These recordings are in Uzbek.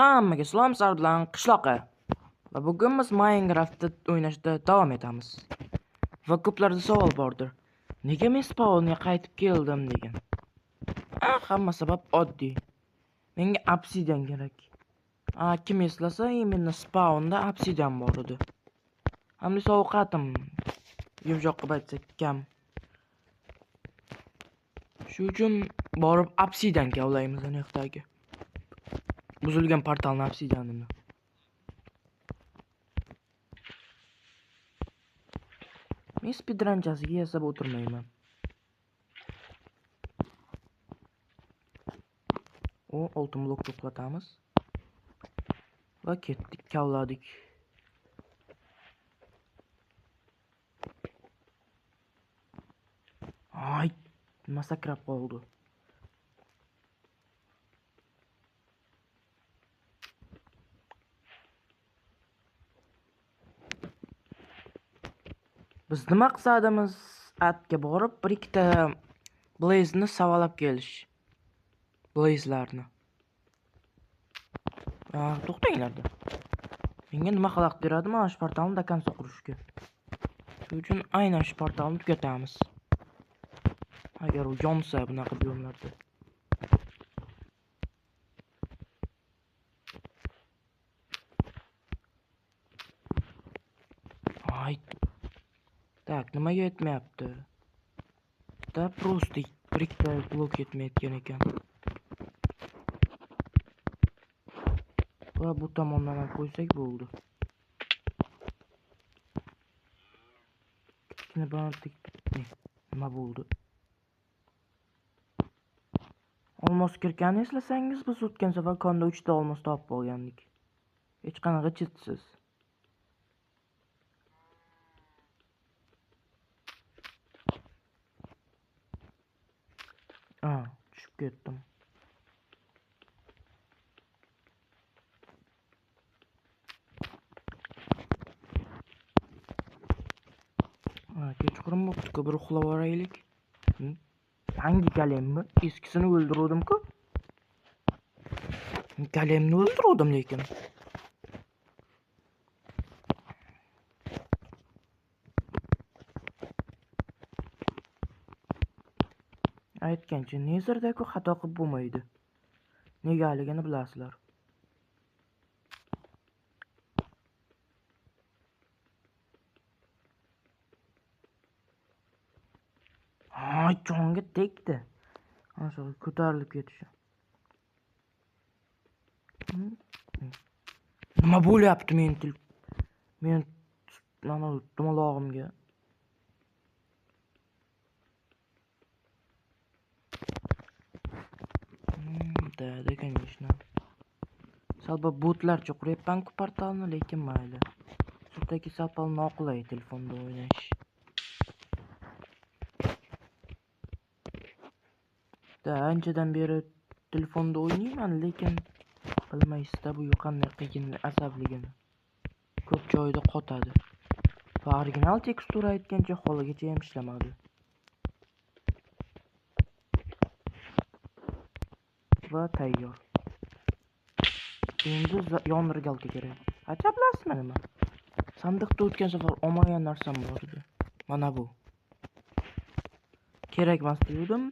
Hammaga salom sizlar bilan qishloqqa. Va bugun biz Minecraft'da o'ynashda davom etamiz. Va ko'plarda savol bordir. Nega men spawnga qaytib keldim degan. Hamma sabab oddiy. Menga obsidian kerak. Kim eslasa, menga spawnda obsidian bor edi. Hamda sovqatim yumshoq qilib aytsak kam. Shu uchun borib obsidian kavlaymiz aniqdagi. Buzilgan portalni obsidianini. Men speedrunchasiga yasab o'tirmayman. Oltin blok to'platamiz. Va ketdik, kavladik. Ay, nima sakrab qoldi. Bizni maqsadimiz atga borib bir ikkita blazeni savalab kelish. Blazlarni. To'xtanglarda. Menga nima xalaqit beradi mana shu portalni do konca qurishga. Shuning uchun aynan shu portalni tugatamiz. Agar u yonsa bunaqa biyomlarda. Ay. Tak, nimaga yetmayapti? Da просто bir ikkita blok yetmayotgan ekan. Va bu tomondan ham qo'ysak bo'ldi. Kichkina bantik. Nima bo'ldi? Olmos kirganini eslasangiz, biz o'tgan safar konda 3 ta olmos topib olgandik. Hech qanaqa chitsiz. Tushib ketdim. Kechqurun bo'pti-ku, bir uxlab olaylik. Yangi kalemmi? Eskisini o'ldirdim-ku. Kalemni o'ldirdim lekin. Aytgancha, Nezerda-ku xato qilib bo'lmaydi. Negaligini bilasizlar. Jonga tegdi. Ana ko'tarilib ketishi. Nima bo'lyapti men mana dumolog'imga? Da, конечно. Salba botlarcha quryapman-ku portalni, lekin mayli. Sudagi salpal noqulay telefonda o'ynash. Anchadan beri telefonda o'ynayman, lekin bilmaysizda bu qanday qiyin asabligini. Ko'p joyda qotadi. Va original tekstura aytgancha holigacha ham ishlamadi. Va tayyor. Endi yondirgalka kerak. Ajablasizmi nima? Sandiqda o'tgan safar olmagan narsam bor edi. Mana bu. Kerakmas dedim,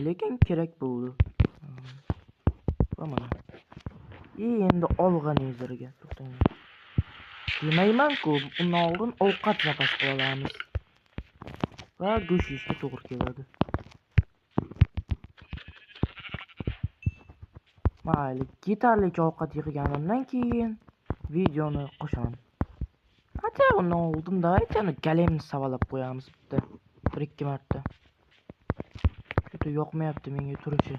lekin kerak bo'ldi. Va mana. Endi olg'an Nezerga to'xtang. Demayman-ku, undan oldin ovqat zapas qila olamiz. Va go'sht yeyishga to'g'ri keladi. Mayli, yetarlicha ovqat yig'ganimdan keyin videoni qo'shaman. Undan oldinda aytgani kalemni savalab qo'yamiz bitta. 1-2 marta. Juda yoqmayapti menga turishi.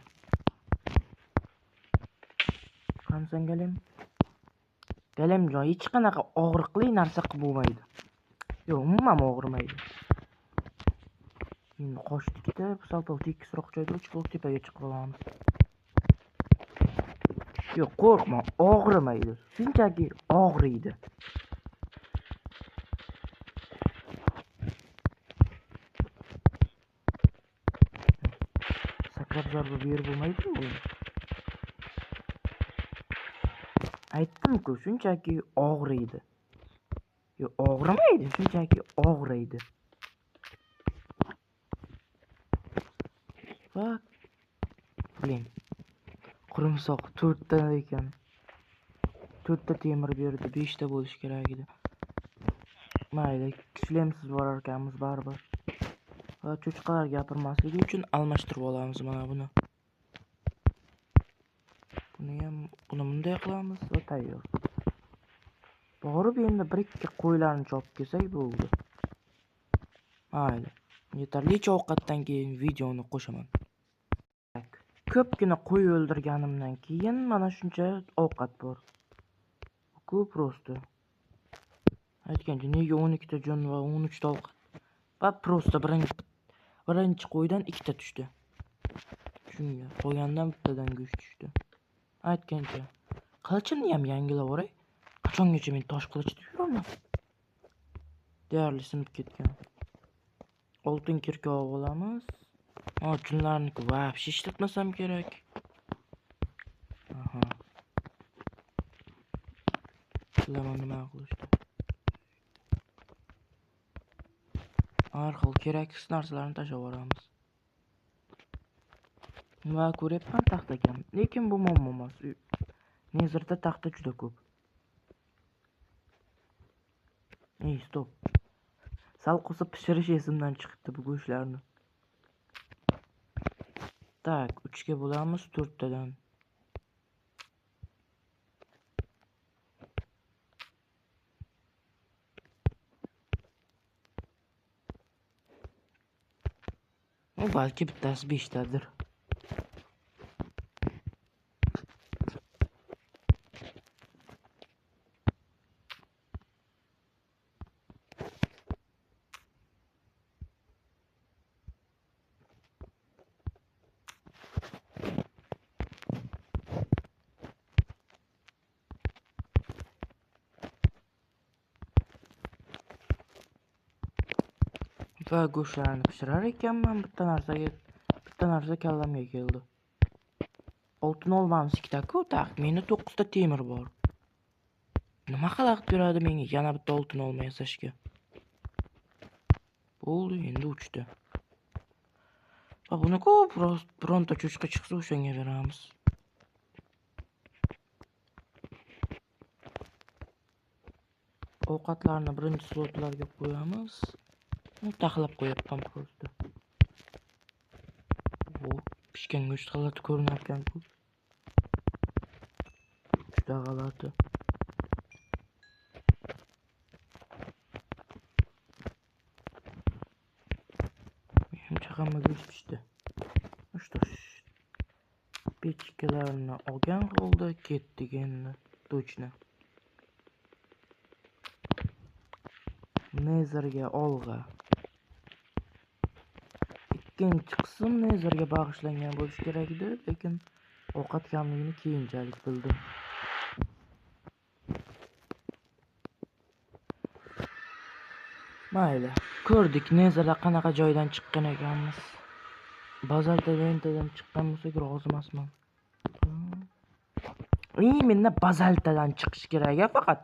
Qansan kalem? Kalem joy hech qanaqa og'riqli narsa qilib bo'lmaydi. Yo'q, umuman og'rimaydi. Endi qoshdikda sal-pal tekisroq joyda 3 blok tepaga chiqib olamiz. Yo'q, qo'rqma, og'rimaydi. Shunchaki og'riydi. Sakrab zarba berib bo'lmaydi-ku. Aytdim-ku, shunchaki og'riydi. Yo, og'rimaydi, shunchaki og'riydi. Bak. Biling. Qurumsoq 4 ta ekan. 4 ta temir berdi, 5 ta bo'lish kerak edi. Mayli, kuchlimsiz borar ekanmiz baribir. Va cho'chqalar gapirmasligi uchun almashtirib olamiz mana buni. Buni bunday qilamiz va tayyor. Borib endi 1-2 qo'ylarni chopib kelsak bo'ldi. Mayli. Yetarlicha ovqatdan keyin videoni qo'shaman. Ko'pgina qo'y o'ldirganimdan keyin mana shuncha ovqat bor. Ko'p prosta. Aytgancha nega 12 ta jon va 13 ta ovqat. Va prosta birinchi qo'ydan 2 ta tushdi. Shunga qolgandan bittadan go'sht tushdi. Aytgancha qilichimni ham yangilab oray. Qachongacha men tosh qilich deb yuraman? Deyarli sinib ketgan. Oltin kirka olamiz. Ochunlarni vobshe ishlatmasam kerak. Aha. Bilaman nima qilishdi. Har xil keraksiz narsalarni tashlab yuboramiz. Va ko'ryapman taxta kam. Lekin bu muammo emas. Nezerda taxta juda ko'p. Stop. Sal qo'sib pishirish esimdan chiqdi bu go'shtlarni. Tak, 3 ga bo'lamiz 4 tadan. Balki bittasi 5 tadir. Va go'shtlarni pishirar ekanman, bitta narsa kallamga keldi. Oltin olmamiz 2 ta-ku, taxmini 9 ta temir bor. Nima qilib beradi menga yana bitta oltin olmay yasashga? Bo'ldi, endi 3 ta. Va buni ko'p bironta cho'chqa chiqsa o'shanga beramiz. Ovqatlarni birinchi slotlarga qo'yamiz. Taxlab qo'yapman prosta. Pishgan go'sht g'alati ko'rinar ekan-ku. Juda g'alati. Menimcha hamma go'sht pishdi. Что ж. Pechkalarni olgan holda ketdik endi. Точно. Nezerga olg'a. Ikkinchi qism Nezerga bag'ishlangan bo'lishi kerak edi, lekin ovqat kamligini keyinchalik bildim. Mayli, ko'rdik Nezerda qanaqa joydan chiqqan ekanmiz. Bazalta lentadan chiqqan bo'lsak rozi emasman. Menga bazaltadan chiqish kerak faqat.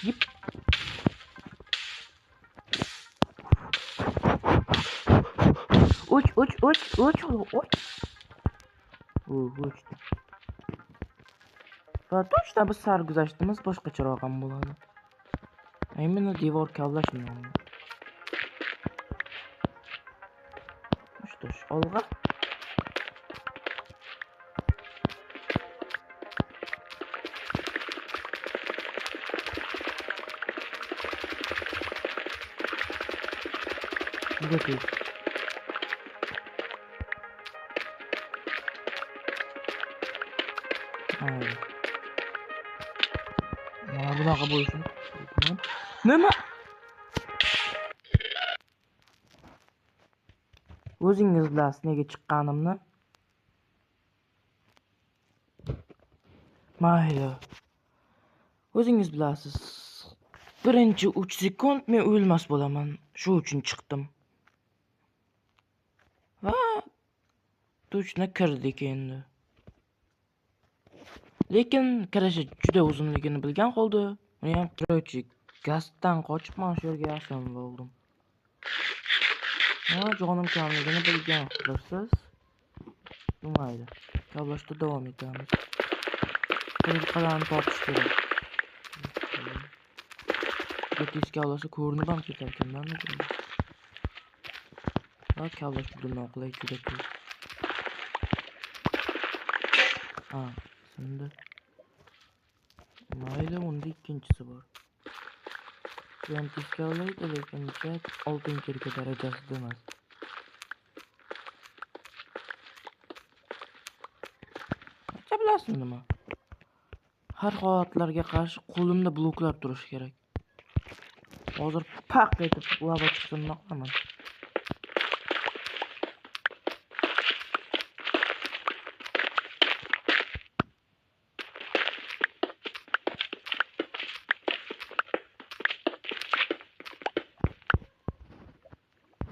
Uch. Va точно biz sarguzashtimiz boshqacharoq ham bo'ladi. Именно devor kavlash nomi. Что ж, olg'a. Go'tib. Mana bunaqa bo'lsin. Nima? O'zingiz bilasiz nega chiqqanimni. Mayli. O'zingiz bilasiz. Birinchi 3 sekund men o'lmas bo'laman. Shu uchun chiqdim. Va точно kirdik endi. Lekin kirishi juda uzunligini bilgan holda, uni ham kiruvchi gazdan qochib mana shu yerga yashirin bo'ldim. Jonim kamligini bilgan qilirsiz. Mayli, kavlashda davom etamiz. Qilqalarni topish kerak. Tez kavlasa ko'rinib ham ketar ekanman. Kavlash bundan qulay juda ko'p. Şimdi mayli, unda ikkinchisi bor. Bu ham tez kavlaydi, lekin 6-chi darajasida emas. Bilasizmi nima? Har holatlarga qarshi qo'limda bloklab turish kerak. Hozir paq etib lava chiqsin nima qilaman?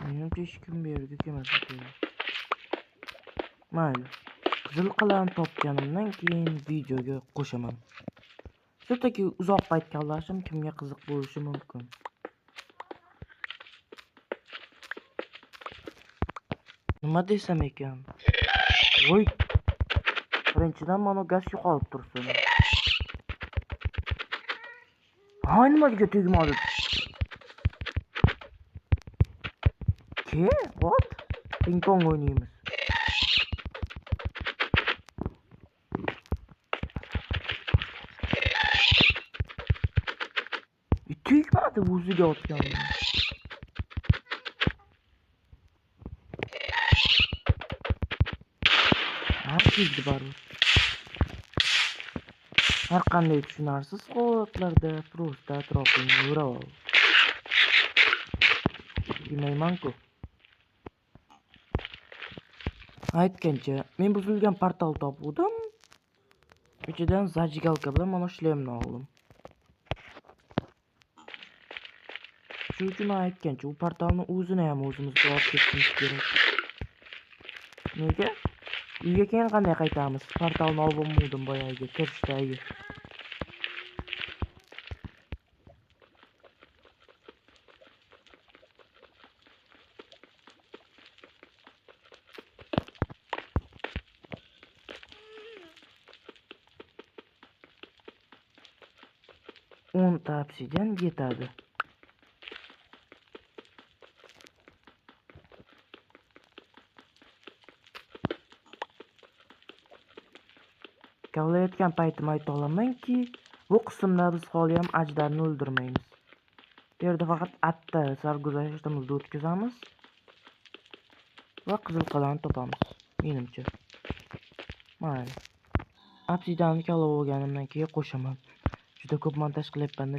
Menimcha hech kim bu yerga kelmasa kerak. Mayli. Qizil qalam topganimdan keyin videoga qo'shaman. Shunchaki uzoq payt kavlashim kimga qiziq bo'lishi mumkin. Nima desam ekan? Voy. Birinchidan mana gaz yo'qolib tursin. Nimaga tegmadi? What? Ping pong o'ynaymiz. Tegmadi o'ziga otgan. Tegdi baribir. Har qanday tushunarsiz holatlarda prosta atrofini yurib ol. Bilmayman-ku. Aytgancha, men buzilgan portal topdim. Ichidan zajgalka bilan mana shlemni oldim. Shu uchun aytgancha, u portalni o'zini ham o'zimizga olib ketishimiz kerak. Nega? Uyga keyin qanday qaytamiz? Portalni olib bo'lmadim boyagi kirishdagi. Obsidian yetadi. Kavlayotgan paytim ayta olamanki, bu qismda biz hali ham ajdarni o'ldirmaymiz. Bu yerda faqat atta sarguzashtimizni o'tkazamiz va qizil qalamni topamiz. Menimcha. Mayli. Obsidianni kavlab olganimdan keyin qo'shaman. Juda ko'p montaj qilyapman.